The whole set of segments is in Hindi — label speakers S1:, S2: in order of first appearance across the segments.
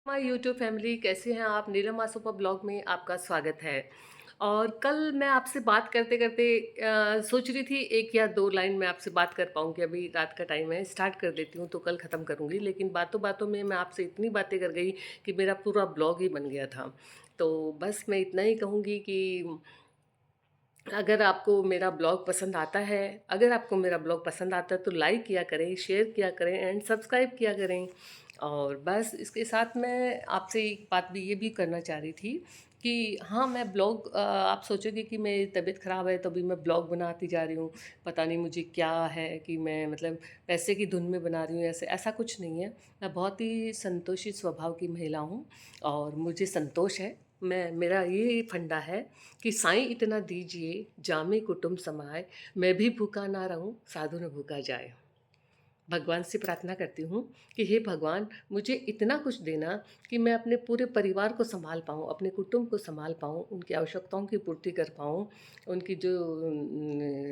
S1: हमारी यूट्यूब फैमिली कैसे हैं आप। नीलम आसोपा ब्लॉग में आपका स्वागत है। और कल मैं आपसे बात करते करते सोच रही थी एक या दो लाइन में आपसे बात कर पाऊँगी। अभी रात का टाइम है, स्टार्ट कर देती हूँ तो कल ख़त्म करूँगी, लेकिन बातों बातों में मैं आपसे इतनी बातें कर गई कि मेरा पूरा ब्लॉग ही बन गया था। तो बस मैं इतना ही कहूँगी कि अगर आपको मेरा ब्लॉग पसंद आता है तो लाइक किया करें, शेयर किया करें एंड सब्सक्राइब किया करें। और बस इसके साथ मैं आपसे एक बात भी ये भी करना चाह रही थी कि हाँ, मैं ब्लॉग आप सोचोगे कि मेरी तबीयत ख़राब है तभी मैं ब्लॉग बनाती जा रही हूँ, पता नहीं मुझे क्या है कि मैं मतलब पैसे की धुन में बना रही हूँ। ऐसे ऐसा कुछ नहीं है। मैं बहुत ही संतोषी स्वभाव की महिला हूँ और मुझे संतोष है। मैं मेरा ये फंडा है कि साईं इतना दीजिए जामे कुटुम्ब समाए, मैं भी भूखा ना रहूं साधु न भूखा जाए। भगवान से प्रार्थना करती हूँ कि हे भगवान, मुझे इतना कुछ देना कि मैं अपने पूरे परिवार को संभाल पाऊँ, अपने कुटुंब को संभाल पाऊँ, उनकी आवश्यकताओं की पूर्ति कर पाऊँ, उनकी जो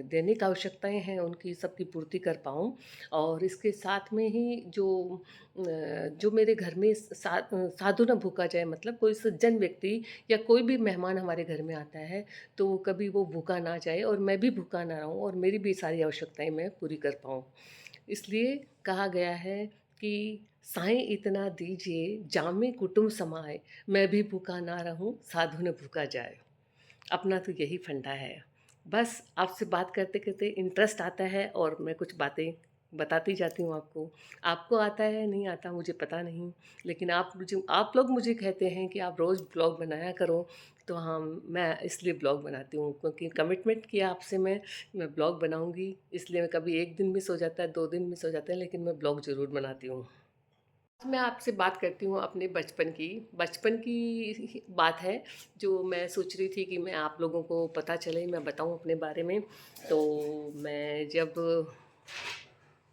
S1: दैनिक आवश्यकताएं हैं उनकी सबकी पूर्ति कर पाऊँ। और इसके साथ में ही जो मेरे घर में साधु न भूखा जाए, मतलब कोई सज्जन व्यक्ति या कोई भी मेहमान हमारे घर में आता है तो कभी वो भूखा ना जाए और मैं भी भूखा ना रहूँ और मेरी भी सारी आवश्यकताएं मैं पूरी कर पाऊँ। इसलिए कहा गया है कि साईं इतना दीजिए जामे कुटुम्ब समाए, मैं भी भूखा ना रहूं साधु न भूखा जाए। अपना तो यही फंडा है। बस आपसे बात करते करते इंटरेस्ट आता है और मैं कुछ बातें बताती जाती हूँ आपको। आपको आता है नहीं आता मुझे पता नहीं, लेकिन आप लोग मुझे कहते हैं कि आप रोज़ ब्लॉग बनाया करो। तो हाँ, मैं इसलिए ब्लॉग बनाती हूँ क्योंकि कमिटमेंट किया आपसे मैं ब्लॉग बनाऊँगी। इसलिए मैं कभी 1 दिन मिस हो जाता है, 2 दिन मिस हो जाते हैं, लेकिन मैं ब्लॉग ज़रूर बनाती हूँ। मैं आपसे बात करती हूँ अपने बचपन की बात है, जो मैं सोच रही थी कि मैं आप लोगों को पता चले, मैं बताऊँ अपने बारे में। तो मैं जब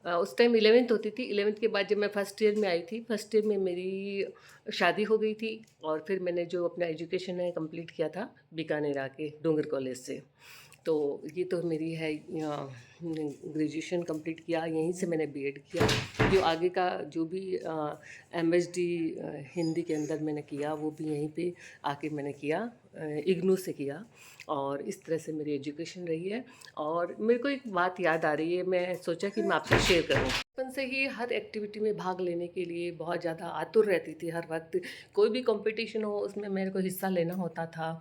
S1: उस टाइम 11th होती थी, 11th के बाद जब मैं फर्स्ट ईयर में आई थी, फर्स्ट ईयर में मेरी शादी हो गई थी। और फिर मैंने जो अपना एजुकेशन है कंप्लीट किया था बीकानेर आके डूंगर कॉलेज से। तो ये तो मेरी है ग्रेजुएशन कंप्लीट किया, यहीं से मैंने बीएड किया। जो आगे का जो भी एमएसडी हिंदी के अंदर मैंने किया वो भी यहीं पे आके मैंने किया, इग्नू से किया। और इस तरह से मेरी एजुकेशन रही है। और मेरे को एक बात याद आ रही है, मैं सोचा कि मैं आपसे शेयर करूं। बचपन से ही हर एक्टिविटी में भाग लेने के लिए बहुत ज़्यादा आतुर रहती थी। हर वक्त कोई भी कंपटीशन हो उसमें मेरे को हिस्सा लेना होता था।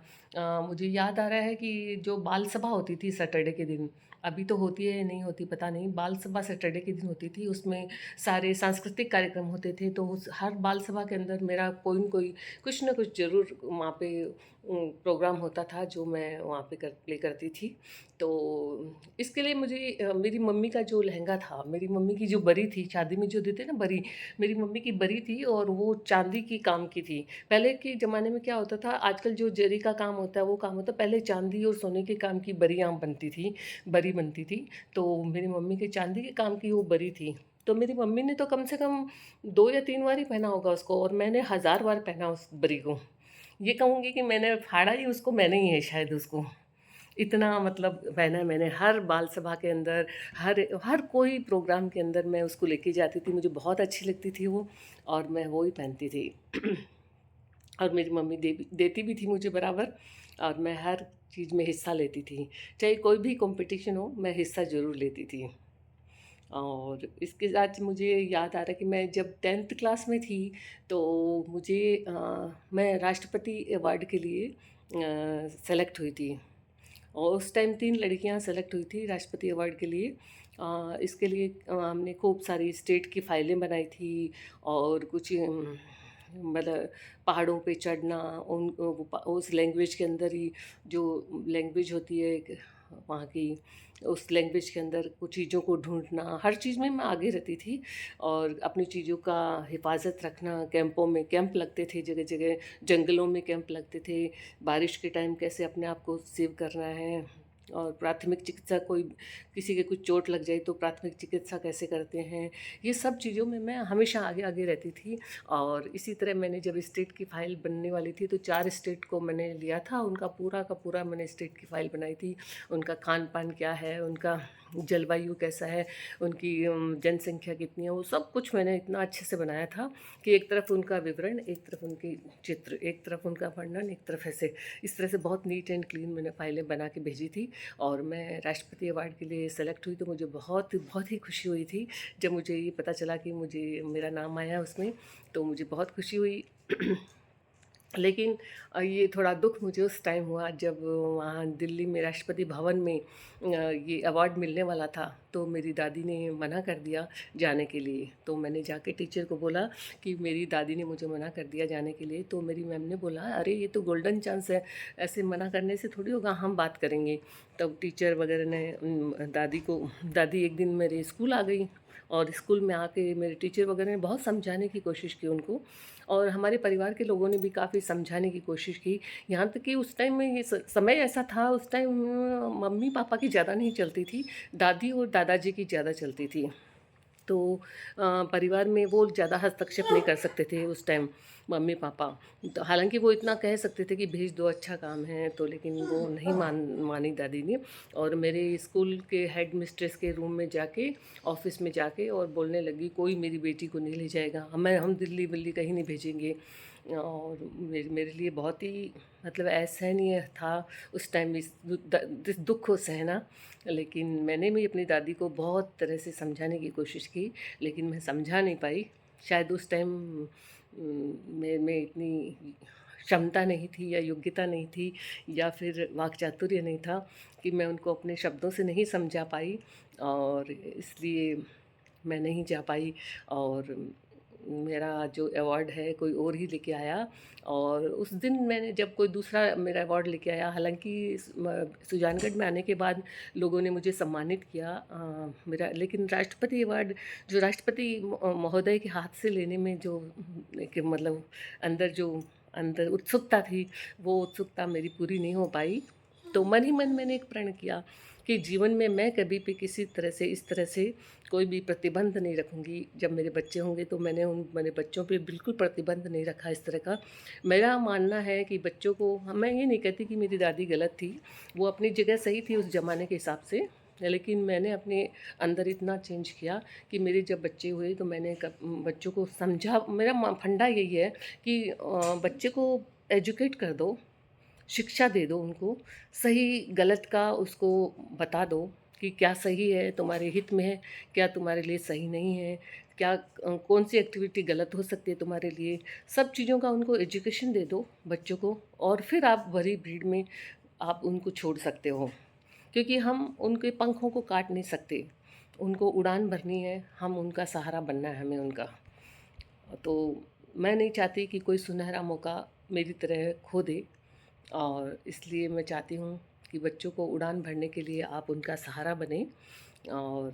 S1: मुझे याद आ रहा है कि जो बाल सभा होती थी सैटरडे के दिन, अभी तो होती है नहीं होती पता नहीं, बाल सभा सैटरडे के दिन होती थी। उसमें सारे सांस्कृतिक कार्यक्रम होते थे, तो उस हर बाल सभा के अंदर मेरा कोई न कोई कुछ न कुछ ज़रूर वहाँ पे प्रोग्राम होता था जो मैं वहाँ पे प्ले करती थी। तो इसके लिए मुझे मेरी मम्मी का जो लहंगा था, मेरी मम्मी की जो बरी थी, शादी में जो देते ना बरी, मेरी मम्मी की बरी थी और वो चांदी की काम की थी। पहले के ज़माने में क्या होता था, आजकल जो जरी का काम होता है वो काम होता है, पहले चांदी और सोने के काम की बरियाँ बनती थी, बरी बनती थी। तो मेरी मम्मी के चांदी के काम की वो बरी थी। तो मेरी मम्मी ने तो कम से कम 2 या 3 बार ही पहना होगा उसको, और मैंने हज़ार बार पहना उस बरी को। ये कहूँगी कि मैंने फाड़ा ही उसको मैंने ही है शायद उसको। इतना मतलब पहना है मैंने हर बाल सभा के अंदर, हर हर कोई प्रोग्राम के अंदर मैं उसको लेके जाती थी। मुझे बहुत अच्छी लगती थी वो, और मैं वो ही पहनती थी। और मेरी मम्मी देती भी थी मुझे बराबर, और मैं हर चीज़ में हिस्सा लेती थी। चाहे कोई भी कंपटीशन हो मैं हिस्सा ज़रूर लेती थी। और इसके साथ मुझे याद आ रहा है कि मैं जब 10th क्लास में थी तो मुझे मैं राष्ट्रपति अवार्ड के लिए सेलेक्ट हुई थी। और उस टाइम 3 लड़कियां सेलेक्ट हुई थी राष्ट्रपति अवार्ड के लिए। इसके लिए हमने खूब सारी स्टेट की फाइलें बनाई थी। और कुछ मतलब पहाड़ों पे चढ़ना, उस लैंग्वेज के अंदर ही, जो लैंग्वेज होती है वहाँ की, उस लैंग्वेज के अंदर कुछ चीज़ों को ढूंढना, हर चीज़ में मैं आगे रहती थी। और अपनी चीज़ों का हिफाजत रखना, कैंपों में कैंप लगते थे जगह जगह, जंगलों में कैंप लगते थे, बारिश के टाइम कैसे अपने आप को सेव करना है। और प्राथमिक चिकित्सा, कोई किसी के कुछ चोट लग जाए तो प्राथमिक चिकित्सा कैसे करते हैं, ये सब चीज़ों में मैं हमेशा आगे आगे रहती थी। और इसी तरह मैंने जब स्टेट की फ़ाइल बनने वाली थी तो 4 स्टेट को मैंने लिया था, उनका पूरा का पूरा मैंने स्टेट की फ़ाइल बनाई थी। उनका खान पान क्या है, उनका जलवायु कैसा है, उनकी जनसंख्या कितनी है, वो सब कुछ मैंने इतना अच्छे से बनाया था कि एक तरफ उनका विवरण, एक तरफ उनकी चित्र, एक तरफ उनका वर्णन, एक तरफ ऐसे, इस तरह से बहुत नीट एंड क्लीन मैंने फाइलें बना के भेजी थी। और मैं राष्ट्रपति अवार्ड के लिए सेलेक्ट हुई तो मुझे बहुत बहुत ही खुशी हुई थी। जब मुझे ये पता चला कि मुझे मेरा नाम आया उसमें, तो मुझे बहुत खुशी हुई। लेकिन ये थोड़ा दुख मुझे उस टाइम हुआ जब वहाँ दिल्ली में राष्ट्रपति भवन में ये अवार्ड मिलने वाला था, तो मेरी दादी ने मना कर दिया जाने के लिए। तो मैंने जाके टीचर को बोला कि मेरी दादी ने मुझे मना कर दिया जाने के लिए। तो मेरी मैम ने बोला, अरे ये तो गोल्डन चांस है, ऐसे मना करने से थोड़ी होगा, हम बात करेंगे। तब टीचर वगैरह ने दादी एक दिन मेरे स्कूल आ गई, और स्कूल में आके मेरे टीचर वगैरह ने बहुत समझाने की कोशिश की उनको, और हमारे परिवार के लोगों ने भी काफ़ी समझाने की कोशिश की। यहाँ तक कि उस टाइम में ये समय ऐसा था, उस टाइम मम्मी पापा की ज़्यादा नहीं चलती थी, दादी और दादाजी की ज़्यादा चलती थी। तो परिवार में वो ज़्यादा हस्तक्षेप नहीं कर सकते थे उस टाइम, मम्मी पापा। तो हालांकि वो इतना कह सकते थे कि भेज दो, अच्छा काम है तो, लेकिन वो नहीं मानी दादी ने। और मेरे स्कूल के हेड मिस्ट्रेस के रूम में जाके, ऑफिस में जाके, और बोलने लगी कोई मेरी बेटी को नहीं ले जाएगा, हम दिल्ली विल्ली कहीं नहीं भेजेंगे। और मेरे लिए बहुत ही मतलब असहनीय था उस टाइम इस दुख को सहना। लेकिन मैंने भी अपनी दादी को बहुत तरह से समझाने की कोशिश की, लेकिन मैं समझा नहीं पाई। शायद उस टाइम में इतनी क्षमता नहीं थी, या योग्यता नहीं थी, या फिर वाक्चातुर्य नहीं था कि मैं उनको अपने शब्दों से नहीं समझा पाई, और इसलिए मैं नहीं जा पाई। और मेरा जो अवार्ड है कोई और ही लेके आया। और उस दिन मैंने जब कोई दूसरा मेरा अवार्ड लेके आया, हालांकि सुजानगढ़ में आने के बाद लोगों ने मुझे सम्मानित किया मेरा, लेकिन राष्ट्रपति अवार्ड जो राष्ट्रपति महोदय के हाथ से लेने में जो कि मतलब अंदर उत्सुकता थी, वो उत्सुकता मेरी पूरी नहीं हो पाई। तो मन ही मन मैंने एक प्रण किया कि जीवन में मैं कभी भी किसी तरह से, इस तरह से कोई भी प्रतिबंध नहीं रखूँगी। जब मेरे बच्चे होंगे तो मैंने मेरे बच्चों पे बिल्कुल प्रतिबंध नहीं रखा इस तरह का। मेरा मानना है कि बच्चों को, मैं ये नहीं कहती कि मेरी दादी गलत थी, वो अपनी जगह सही थी उस ज़माने के हिसाब से, लेकिन मैंने अपने अंदर इतना चेंज किया कि मेरे जब बच्चे हुए तो मैंने बच्चों को समझा। मेरा फंडा यही है कि बच्चे को एजुकेट कर दो, शिक्षा दे दो उनको, सही गलत का उसको बता दो कि क्या सही है, तुम्हारे हित में है, क्या तुम्हारे लिए सही नहीं है, क्या कौन सी एक्टिविटी गलत हो सकती है तुम्हारे लिए। सब चीज़ों का उनको एजुकेशन दे दो बच्चों को, और फिर आप भरी भीड़ में आप उनको छोड़ सकते हो। क्योंकि हम उनके पंखों को काट नहीं सकते, उनको उड़ान भरनी है, हम उनका सहारा बनना है हमें उनका। तो मैं नहीं चाहती कि कोई सुनहरा मौका मेरी तरह खो दे, और इसलिए मैं चाहती हूँ कि बच्चों को उड़ान भरने के लिए आप उनका सहारा बनें, और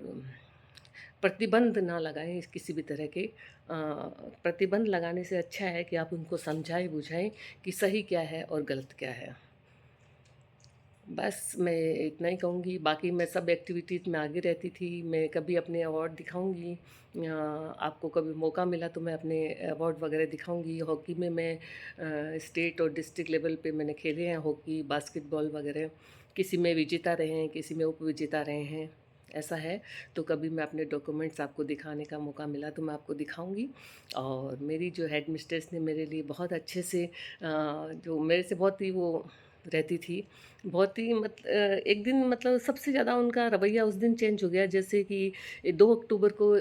S1: प्रतिबंध ना लगाएं किसी भी तरह के। प्रतिबंध लगाने से अच्छा है कि आप उनको समझाएं बुझाएं कि सही क्या है और गलत क्या है। बस मैं इतना ही कहूँगी। बाकी मैं सब एक्टिविटीज़ में आगे रहती थी। मैं कभी अपने अवार्ड दिखाऊँगी, आपको कभी मौका मिला तो मैं अपने अवार्ड वगैरह दिखाऊँगी। हॉकी में मैं स्टेट और डिस्ट्रिक्ट लेवल पे मैंने खेले हैं, हॉकी, बास्केटबॉल वगैरह। किसी में विजेता रहे हैं, किसी में उप विजेता रहे हैं, ऐसा है। तो कभी मैं अपने डॉक्यूमेंट्स आपको दिखाने का मौका मिला तो मैं आपको दिखाऊंगी। और मेरी जो हेड मिस्ट्रेस ने मेरे लिए बहुत अच्छे से जो मेरे से बहुत ही वो रहती थी, बहुत ही एक दिन मतलब सबसे ज़्यादा उनका रवैया उस दिन चेंज हो गया। जैसे कि 2 अक्टूबर को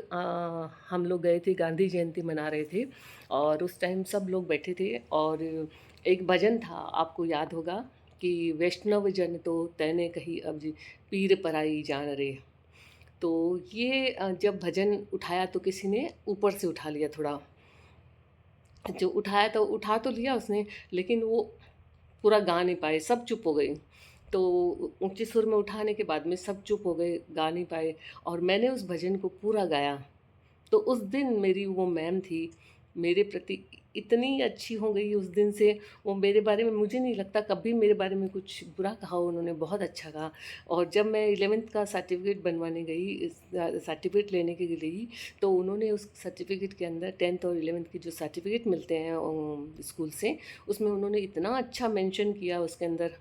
S1: हम लोग गए थे, गांधी जयंती मना रहे थे, और उस टाइम सब लोग बैठे थे, और एक भजन था, आपको याद होगा कि वैष्णव जन तो तैने कही अब जी, पीर पराई जान रे। तो ये जब भजन उठाया तो किसी ने ऊपर से उठा लिया थोड़ा, जो उठाया तो उठा तो लिया उसने, लेकिन वो पूरा गा नहीं पाए, सब चुप हो गए। तो ऊँचे सुर में उठाने के बाद में सब चुप हो गए, गा नहीं पाए, और मैंने उस भजन को पूरा गाया। तो उस दिन मेरी वो मैम थी, मेरे प्रति इतनी अच्छी हो गई उस दिन से। वो मेरे बारे में, मुझे नहीं लगता कभी मेरे बारे में कुछ बुरा कहा उन्होंने, बहुत अच्छा कहा। और जब मैं 11th का सर्टिफिकेट बनवाने गई, सर्टिफिकेट लेने के लिए गई, तो उन्होंने उस सर्टिफिकेट के अंदर 10th और 11th की जो सर्टिफिकेट मिलते हैं स्कूल से, उसमें उन्होंने इतना अच्छा मेंशन किया उसके अंदर।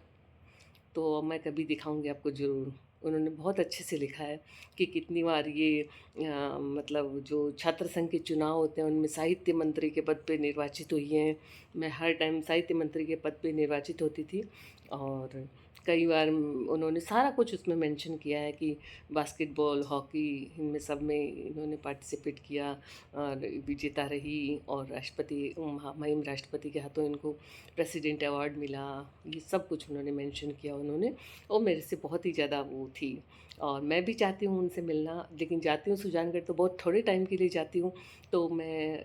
S1: तो मैं कभी दिखाऊंगी आपको ज़रूर उन्होंने बहुत अच्छे से लिखा है कि कितनी बार ये मतलब जो छात्र संघ के चुनाव होते हैं उनमें साहित्य मंत्री के पद पे निर्वाचित हुई हैं। मैं हर टाइम साहित्य मंत्री के पद पे निर्वाचित होती थी और कई बार उन्होंने सारा कुछ उसमें मेंशन किया है कि बास्केटबॉल, हॉकी इनमें सब में इन्होंने पार्टिसिपेट किया और विजेता रही और राष्ट्रपति महामहिम राष्ट्रपति के हाथों इनको प्रेसिडेंट अवार्ड मिला। ये सब कुछ उन्होंने मेंशन किया उन्होंने और मेरे से बहुत ही ज़्यादा वो थी और मैं भी चाहती हूँ उनसे मिलना, लेकिन जाती हूँ सुजानगढ़ तो बहुत थोड़े टाइम के लिए जाती हूँ, तो मैं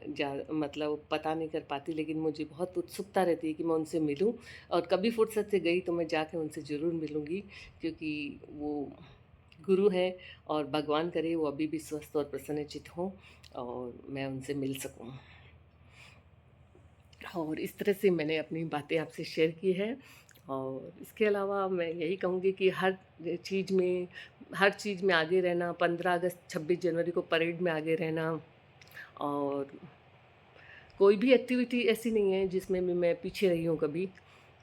S1: मतलब पता नहीं कर पाती, लेकिन मुझे बहुत उत्सुकता रहती है कि मैं उनसे मिलूँ और कभी फुर्सत से गई तो मैं जाके उनसे ज़रूर मिलूँगी, क्योंकि वो गुरु हैं और भगवान करे वो अभी भी स्वस्थ और प्रसन्नचित्त हों और मैं उनसे मिल सकूँ। और इस तरह से मैंने अपनी बातें आपसे शेयर की है और इसके अलावा मैं यही कहूँगी कि हर चीज़ में आगे रहना, 15 अगस्त 26 जनवरी को परेड में आगे रहना और कोई भी एक्टिविटी ऐसी नहीं है जिसमें भी मैं पीछे रही हूँ कभी।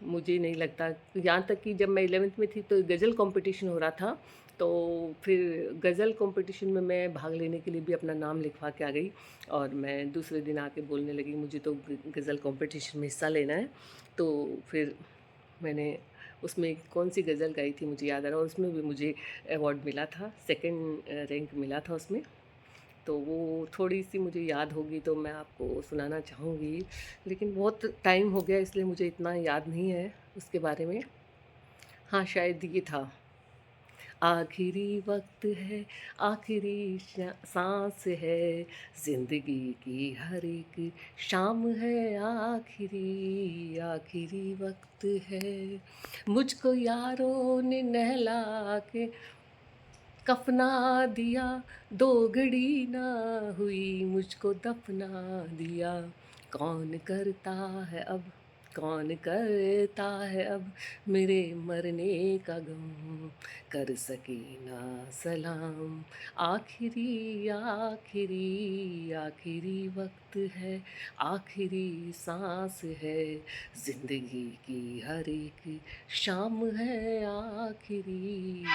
S1: मुझे नहीं लगता, यहाँ तक कि जब मैं 11th में थी तो गज़ल कॉम्पिटिशन हो रहा था, तो फिर गज़ल कॉम्पिटिशन में मैं भाग लेने के लिए भी अपना नाम लिखवा के आ गई और मैं दूसरे दिन आके बोलने लगी मुझे तो गज़ल कॉम्पिटिशन में हिस्सा लेना है। तो फिर मैंने उसमें कौन-सी गज़ल गाई थी मुझे याद आ रहा है और उसमें भी मुझे अवार्ड मिला था, सेकंड रैंक मिला था उसमें। तो वो थोड़ी-सी मुझे याद होगी तो मैं आपको सुनाना चाहूँगी, लेकिन बहुत टाइम हो गया इसलिए मुझे इतना याद नहीं है उसके बारे में। हाँ, शायद ये था, आखिरी वक्त है, आखिरी सांस है, जिंदगी की हर एक शाम है आखिरी, आखिरी वक्त है। मुझको यारों ने नहला के कफना दिया, दो घड़ी ना हुई मुझको दफना दिया। कौन करता है अब, कौन करता है अब मेरे मरने का गम, कर सके ना सलाम। आखिरी आखिरी आखिरी वक्त है, आखिरी सांस है, जिंदगी की हर एक शाम है आखिरी।